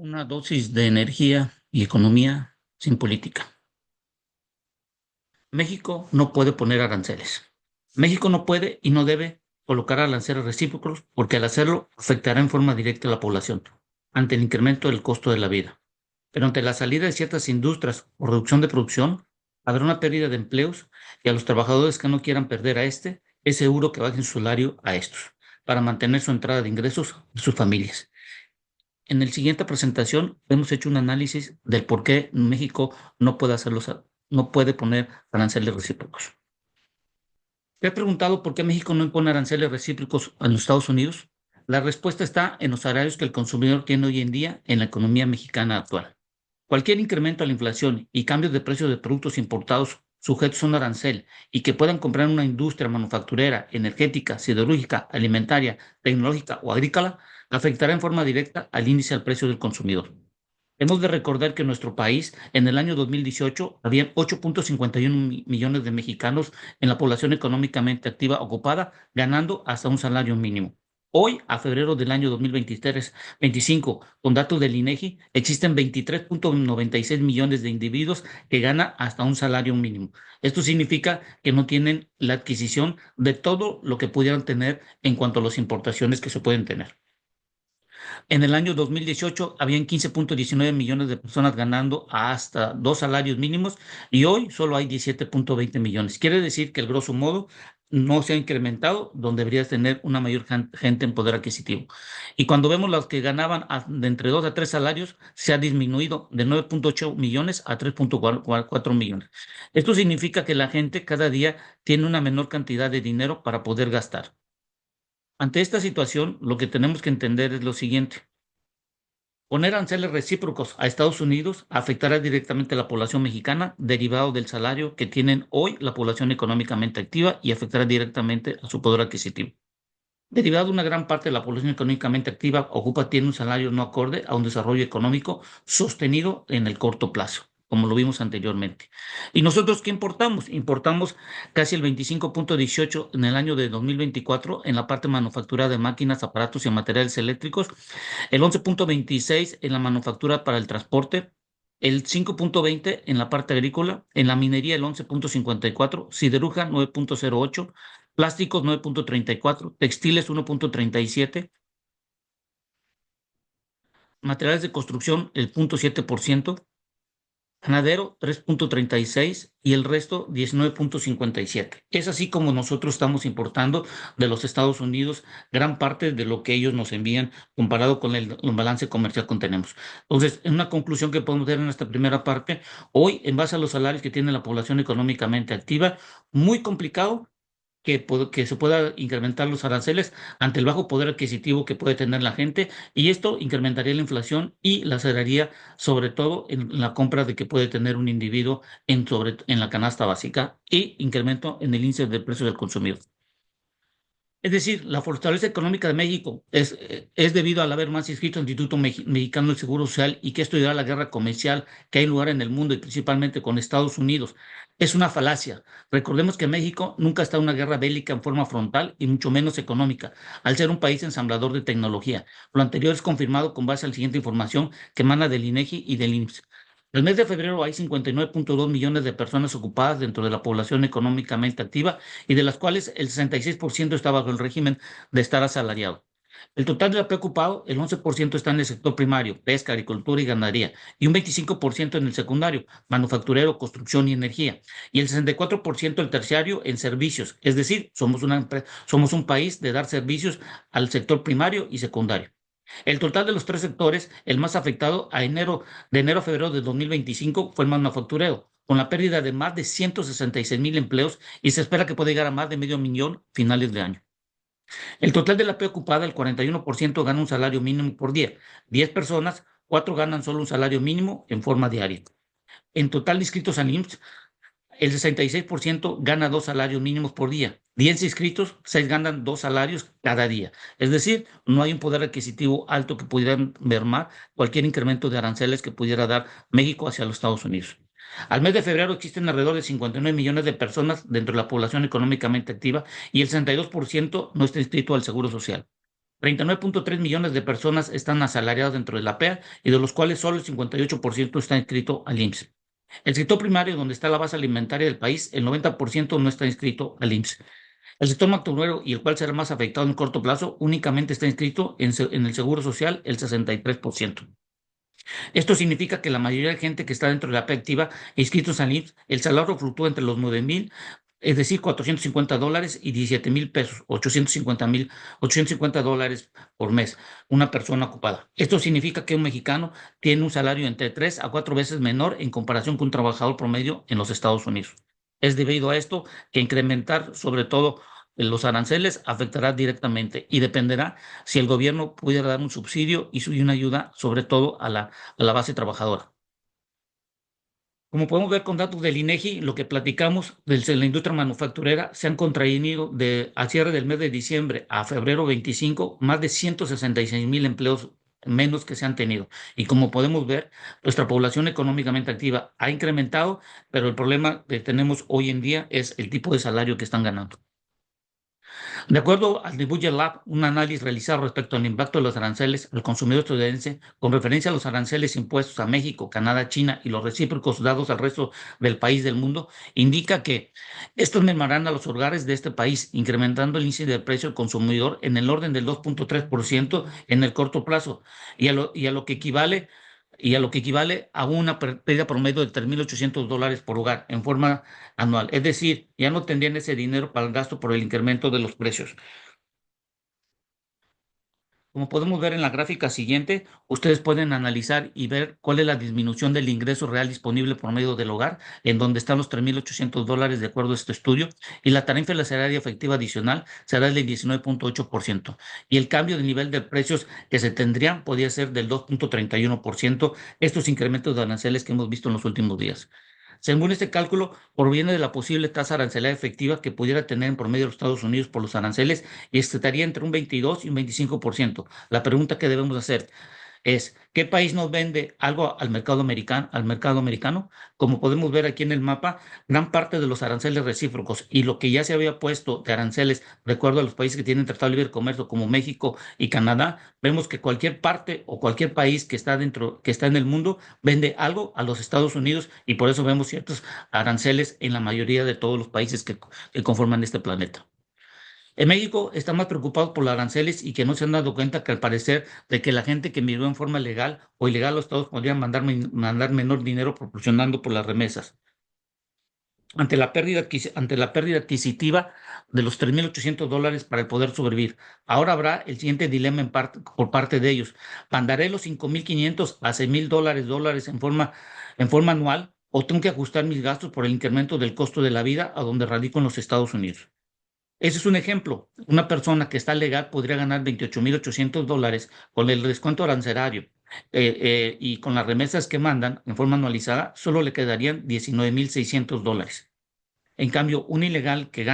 Una dosis de energía y economía sin política. México no puede poner aranceles. México no puede y no debe colocar aranceles recíprocos porque al hacerlo afectará en forma directa a la población ante el incremento del costo de la vida. Pero ante la salida de ciertas industrias o reducción de producción, habrá una pérdida de empleos y a los trabajadores que no quieran perder a es seguro que bajen su salario a estos para mantener su entrada de ingresos de sus familias. En la siguiente presentación hemos hecho un análisis del por qué México no puede poner aranceles recíprocos. ¿Te has preguntado por qué México no impone aranceles recíprocos a los Estados Unidos? La respuesta está en los salarios que el consumidor tiene hoy en día en la economía mexicana actual. Cualquier incremento a la inflación y cambios de precios de productos importados sujetos a un arancel y que puedan comprar en una industria manufacturera, energética, siderúrgica, alimentaria, tecnológica o agrícola afectará en forma directa al índice al precio del consumidor. Hemos de recordar que en nuestro país, en el año 2018, había 8.51 millones de mexicanos en la población económicamente activa ocupada, ganando hasta un salario mínimo. Hoy, a febrero del año 2023-25, con datos del INEGI, existen 23.96 millones de individuos que ganan hasta un salario mínimo. Esto significa que no tienen la adquisición de todo lo que pudieran tener en cuanto a las importaciones que se pueden tener. En el año 2018 habían 15.19 millones de personas ganando hasta dos salarios mínimos y hoy solo hay 17.20 millones. Quiere decir que el grosso modo no se ha incrementado donde deberías tener una mayor gente en poder adquisitivo. Y cuando vemos los que ganaban de entre 2 a 3 salarios, se ha disminuido de 9.8 millones a 3.4 millones. Esto significa que la gente cada día tiene una menor cantidad de dinero para poder gastar. Ante esta situación, lo que tenemos que entender es lo siguiente. Poner aranceles recíprocos a Estados Unidos afectará directamente a la población mexicana derivado del salario que tienen hoy la población económicamente activa y afectará directamente a su poder adquisitivo. Derivado de una gran parte de la población económicamente activa tiene un salario no acorde a un desarrollo económico sostenido en el corto plazo, como lo vimos anteriormente. ¿Y nosotros qué importamos? Importamos casi el 25.18 en el año de 2024 en la parte manufacturera de máquinas, aparatos y materiales eléctricos, el 11.26 en la manufactura para el transporte, el 5.20 en la parte agrícola, en la minería el 11.54, siderurgia 9.08, plásticos 9.34, textiles 1.37, materiales de construcción el 0.7%, ganadero 3.36 y el resto 19.57. Es así como nosotros estamos importando de los Estados Unidos gran parte de lo que ellos nos envían comparado con el balance comercial que tenemos. Entonces, en una conclusión que podemos ver en esta primera parte, hoy en base a los salarios que tiene la población económicamente activa, muy complicado que se pueda incrementar los aranceles ante el bajo poder adquisitivo que puede tener la gente y esto incrementaría la inflación y la aceleraría sobre todo en la compra de que puede tener un individuo en la canasta básica y incremento en el índice de precios del consumidor. Es decir, la fortaleza económica de México es debido al haber más inscrito al Instituto Mexicano del Seguro Social y que esto ayudará a la guerra comercial que hay lugar en el mundo y principalmente con Estados Unidos. Es una falacia. Recordemos que México nunca está en una guerra bélica en forma frontal y mucho menos económica, al ser un país ensamblador de tecnología. Lo anterior es confirmado con base a la siguiente información que emana del INEGI y del IMSS. El mes de febrero hay 59.2 millones de personas ocupadas dentro de la población económicamente activa y de las cuales el 66% está bajo el régimen de estar asalariado. El total de la ocupado, el 11% está en el sector primario, pesca, agricultura y ganadería, y un 25% en el secundario, manufacturero, construcción y energía, y el 64% el terciario en servicios, es decir, somos un país de dar servicios al sector primario y secundario. El total de los tres sectores, el más afectado de enero a febrero de 2025 fue el manufacturero, con la pérdida de más de 166,000 empleos y se espera que pueda llegar a más de medio millón finales de año. El total de la P ocupada, el 41% gana un salario mínimo por día. 10 personas, 4 ganan solo un salario mínimo en forma diaria. En total de inscritos al IMSS, el 66% gana dos salarios mínimos por día. 10 inscritos, 6 ganan dos salarios cada día. Es decir, no hay un poder adquisitivo alto que pudiera mermar cualquier incremento de aranceles que pudiera dar México hacia los Estados Unidos. Al mes de febrero existen alrededor de 59 millones de personas dentro de la población económicamente activa y el 62% no está inscrito al Seguro Social. 39.3 millones de personas están asalariadas dentro de la PEA y de los cuales solo el 58% está inscrito al IMSS. El sector primario, donde está la base alimentaria del país, el 90% no está inscrito al IMSS. El sector manufacturero, y el cual será más afectado en corto plazo, únicamente está inscrito en el Seguro Social el 63%. Esto significa que la mayoría de gente que está dentro de la PEA activa e inscritos al IMSS, el salario fluctúa entre los 9,000, es decir, $450 y 17,000 pesos, $850 por mes, una persona ocupada. Esto significa que un mexicano tiene un salario entre 3 a 4 veces menor en comparación con un trabajador promedio en los Estados Unidos. Es debido a esto que incrementar, sobre todo, los aranceles afectará directamente y dependerá si el gobierno pudiera dar un subsidio y una ayuda, sobre todo a la base trabajadora. Como podemos ver con datos del INEGI, lo que platicamos de la industria manufacturera se han contraído al cierre del mes de diciembre a febrero 25, más de 166,000 empleos menos que se han tenido. Y como podemos ver, nuestra población económicamente activa ha incrementado, pero el problema que tenemos hoy en día es el tipo de salario que están ganando. De acuerdo al The Budget Lab, un análisis realizado respecto al impacto de los aranceles al consumidor estadounidense, con referencia a los aranceles impuestos a México, Canadá, China y los recíprocos dados al resto del país del mundo, indica que estos mermarán a los hogares de este país, incrementando el índice de precio del consumidor en el orden del 2,3% en el corto plazo y a lo que equivale a una pérdida promedio de $3,800 por hogar en forma anual. Es decir, ya no tendrían ese dinero para el gasto por el incremento de los precios. Como podemos ver en la gráfica siguiente, ustedes pueden analizar y ver cuál es la disminución del ingreso real disponible por medio del hogar, en donde están los $3,800 de acuerdo a este estudio, y la tarifa salaria efectiva adicional será del 19,8%. Y el cambio de nivel de precios que se tendrían podría ser del 2,31%, estos incrementos de aranceles que hemos visto en los últimos días. Según este cálculo, proviene de la posible tasa arancelaria efectiva que pudiera tener en promedio los Estados Unidos por los aranceles y estaría entre un 22 y un 25%. La pregunta que debemos hacer es, ¿qué país nos vende algo al mercado americano? Como podemos ver aquí en el mapa, gran parte de los aranceles recíprocos y lo que ya se había puesto de aranceles, de acuerdo a los países que tienen tratado de libre comercio como México y Canadá, vemos que cualquier parte o cualquier país que está en el mundo, vende algo a los Estados Unidos y por eso vemos ciertos aranceles en la mayoría de todos los países que conforman este planeta. En México están más preocupados por los aranceles y que no se han dado cuenta que al parecer de que la gente que migró en forma legal o ilegal a los estados podrían mandar menor dinero proporcionando por las remesas. Ante la pérdida adquisitiva de los $3,800 para el poder sobrevivir. Ahora habrá el siguiente dilema por parte de ellos. ¿Mandaré los 5,500 a $6,000 en forma anual o tengo que ajustar mis gastos por el incremento del costo de la vida a donde radico en los Estados Unidos? Ese es un ejemplo. Una persona que está legal podría ganar $28,800 con el descuento arancelario y con las remesas que mandan en forma anualizada, solo le quedarían $19,600. En cambio, un ilegal que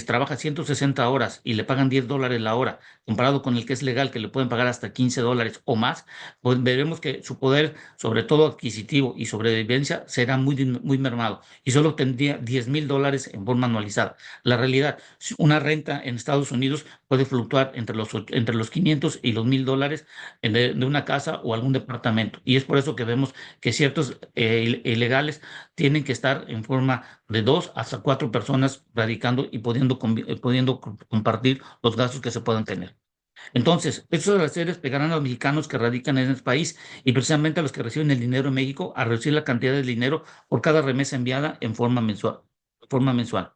trabaja 160 horas y le pagan $10 la hora, comparado con el que es legal, que le pueden pagar hasta $15 o más, pues veremos que su poder, sobre todo adquisitivo y sobrevivencia, será muy, muy mermado y solo tendría $10,000 en forma anualizada. La realidad, una renta en Estados Unidos puede fluctuar entre los 500 y los $1,000 de una casa o algún departamento. Y es por eso que vemos que ciertos ilegales tienen que estar en forma de 2 hasta 4 personas radicando y pudiendo compartir los gastos que se puedan tener. Entonces, estos aranceles pegarán a los mexicanos que radican en el país y precisamente a los que reciben el dinero en México a reducir la cantidad de dinero por cada remesa enviada en forma mensual.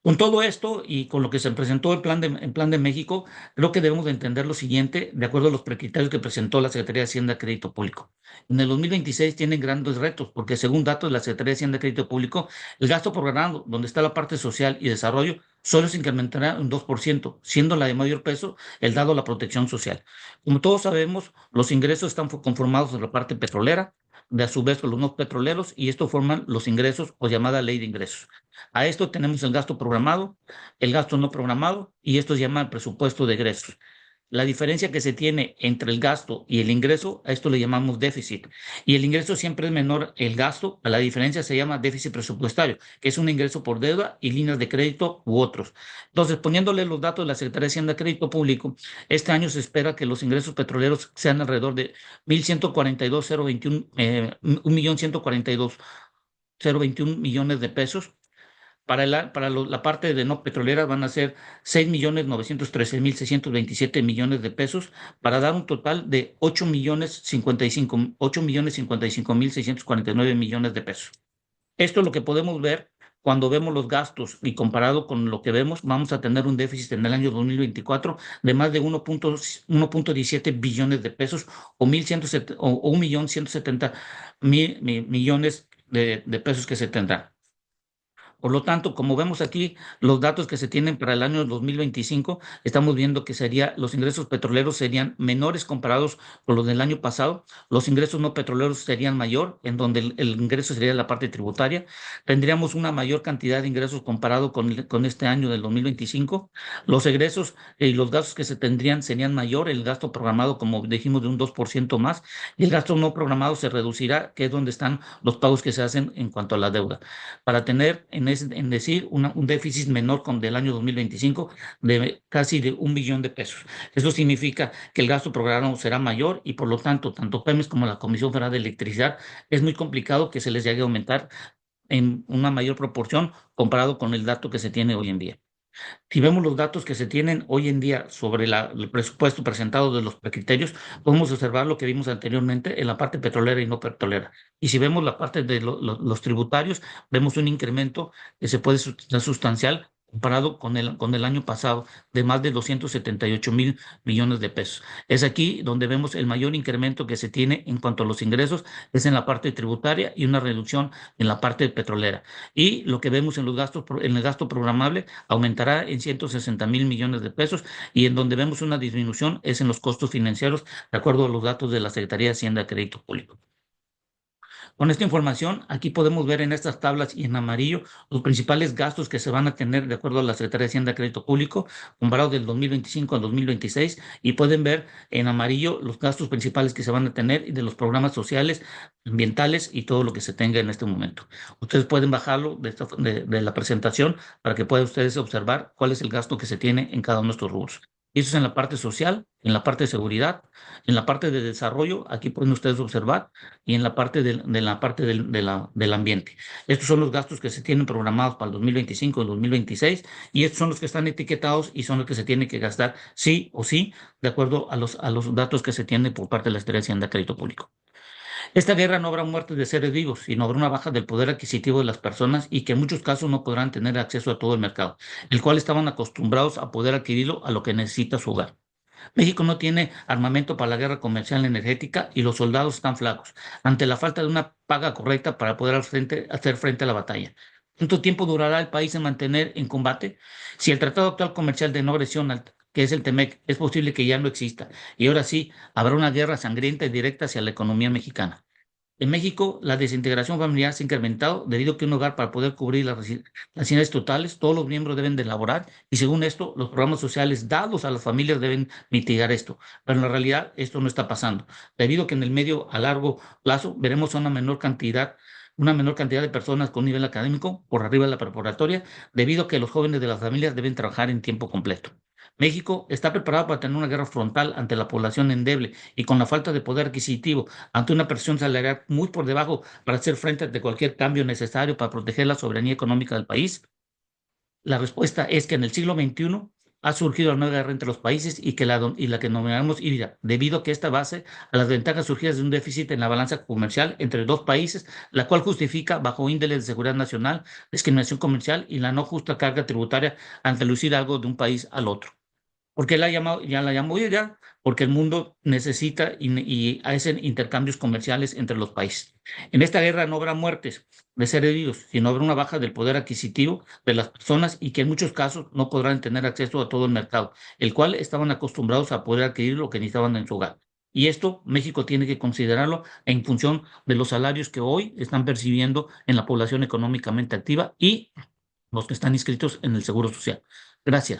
Con todo esto y con lo que se presentó el plan de México, creo que debemos de entender lo siguiente, de acuerdo a los precriterios que presentó la Secretaría de Hacienda y Crédito Público. En el 2026 tienen grandes retos, porque según datos de la Secretaría de Hacienda y Crédito Público, el gasto programado, donde está la parte social y desarrollo, solo se incrementará un 2%, siendo la de mayor peso el dado a la protección social. Como todos sabemos, los ingresos están conformados en la parte petrolera, de a su vez los no petroleros, y esto forman los ingresos o llamada ley de ingresos. A esto tenemos el gasto programado, el gasto no programado y esto se llama el presupuesto de egresos. La diferencia que se tiene entre el gasto y el ingreso, a esto le llamamos déficit. Y el ingreso siempre es menor el gasto, a la diferencia se llama déficit presupuestario, que es un ingreso por deuda y líneas de crédito u otros. Entonces, poniéndole los datos de la Secretaría de Hacienda Crédito Público, este año se espera que los ingresos petroleros sean alrededor de 1.142.021, 1.142.021 millones de pesos. Para la parte de no petrolera van a ser 6.913.627 millones de pesos para dar un total de 8.055.649 millones de pesos. Esto es lo que podemos ver cuando vemos los gastos y comparado con lo que vemos, vamos a tener un déficit en el año 2024 de más de 1.17 billones de pesos o 1.170.000 millones de pesos que se tendrán. Por lo tanto, como vemos aquí, los datos que se tienen para el año 2025, estamos viendo que los ingresos petroleros serían menores comparados con los del año pasado. Los ingresos no petroleros serían mayor, en donde el ingreso sería la parte tributaria. Tendríamos una mayor cantidad de ingresos comparado con este año del 2025. Los egresos y los gastos que se tendrían serían mayor. El gasto programado, como dijimos, de un 2% más. Y el gasto no programado se reducirá, que es donde están los pagos que se hacen en cuanto a la deuda, para tener en decir un déficit menor con del año 2025 de casi de 1 billón de pesos. Eso significa que el gasto programado será mayor y por lo tanto Pemex como la Comisión Federal de Electricidad es muy complicado que se les llegue a aumentar en una mayor proporción comparado con el dato que se tiene hoy en día. Si vemos los datos que se tienen hoy en día sobre el presupuesto presentado de los criterios, podemos observar lo que vimos anteriormente en la parte petrolera y no petrolera. Y si vemos la parte de los tributarios, vemos un incremento que se puede ser sustancial comparado con el año pasado de más de 278.000 millones de pesos. Es aquí donde vemos el mayor incremento que se tiene en cuanto a los ingresos, es en la parte tributaria y una reducción en la parte petrolera. Y lo que vemos en el gasto programable aumentará en 160.000 millones de pesos y en donde vemos una disminución es en los costos financieros, de acuerdo a los datos de la Secretaría de Hacienda y Crédito Público. Con esta información, aquí podemos ver en estas tablas y en amarillo los principales gastos que se van a tener de acuerdo a la Secretaría de Hacienda y Crédito Público, comparados del 2025 al 2026, y pueden ver en amarillo los gastos principales que se van a tener y de los programas sociales, ambientales y todo lo que se tenga en este momento. Ustedes pueden bajarlo de la presentación para que puedan ustedes observar cuál es el gasto que se tiene en cada uno de estos rubros. Y eso es en la parte social, en la parte de seguridad, en la parte de desarrollo, aquí pueden ustedes observar y en la parte del ambiente. Estos son los gastos que se tienen programados para el 2025 y el 2026 y estos son los que están etiquetados y son los que se tienen que gastar sí o sí, de acuerdo a los datos que se tienen por parte de la Secretaría de Hacienda y Crédito Público. Esta guerra no habrá muertes de seres vivos, sino habrá una baja del poder adquisitivo de las personas y que en muchos casos no podrán tener acceso a todo el mercado, el cual estaban acostumbrados a poder adquirirlo a lo que necesita su hogar. México no tiene armamento para la guerra comercial energética y los soldados están flacos ante la falta de una paga correcta para poder hacer frente a la batalla. ¿Cuánto tiempo durará el país en mantener en combate? Si el Tratado Actual Comercial de No Agresión, que es el TEMEC, es posible que ya no exista. Y ahora sí, habrá una guerra sangrienta y directa hacia la economía mexicana. En México, la desintegración familiar se ha incrementado debido a que un hogar para poder cubrir las necesidades totales, todos los miembros deben de elaborar y según esto, los programas sociales dados a las familias deben mitigar esto. Pero en la realidad esto no está pasando, debido a que en el medio a largo plazo veremos una menor cantidad de personas con nivel académico por arriba de la preparatoria, debido a que los jóvenes de las familias deben trabajar en tiempo completo. México está preparado para tener una guerra frontal ante la población endeble y con la falta de poder adquisitivo, ante una presión salarial muy por debajo para hacer frente a cualquier cambio necesario para proteger la soberanía económica del país. La respuesta es que en el siglo XXI ha surgido la nueva guerra entre los países y la que denominamos híbrida, debido a que esta base a las ventajas surgidas de un déficit en la balanza comercial entre dos países, la cual justifica bajo índices de seguridad nacional, discriminación comercial y la no justa carga tributaria ante lucir algo de un país al otro. ¿Por qué ya la llamó híbrida? Porque el mundo necesita y hacen intercambios comerciales entre los países. En esta guerra no habrá muertes de seres vivos, sino habrá una baja del poder adquisitivo de las personas y que en muchos casos no podrán tener acceso a todo el mercado, el cual estaban acostumbrados a poder adquirir lo que necesitaban en su hogar. Y esto México tiene que considerarlo en función de los salarios que hoy están percibiendo en la población económicamente activa y los que están inscritos en el Seguro Social. Gracias.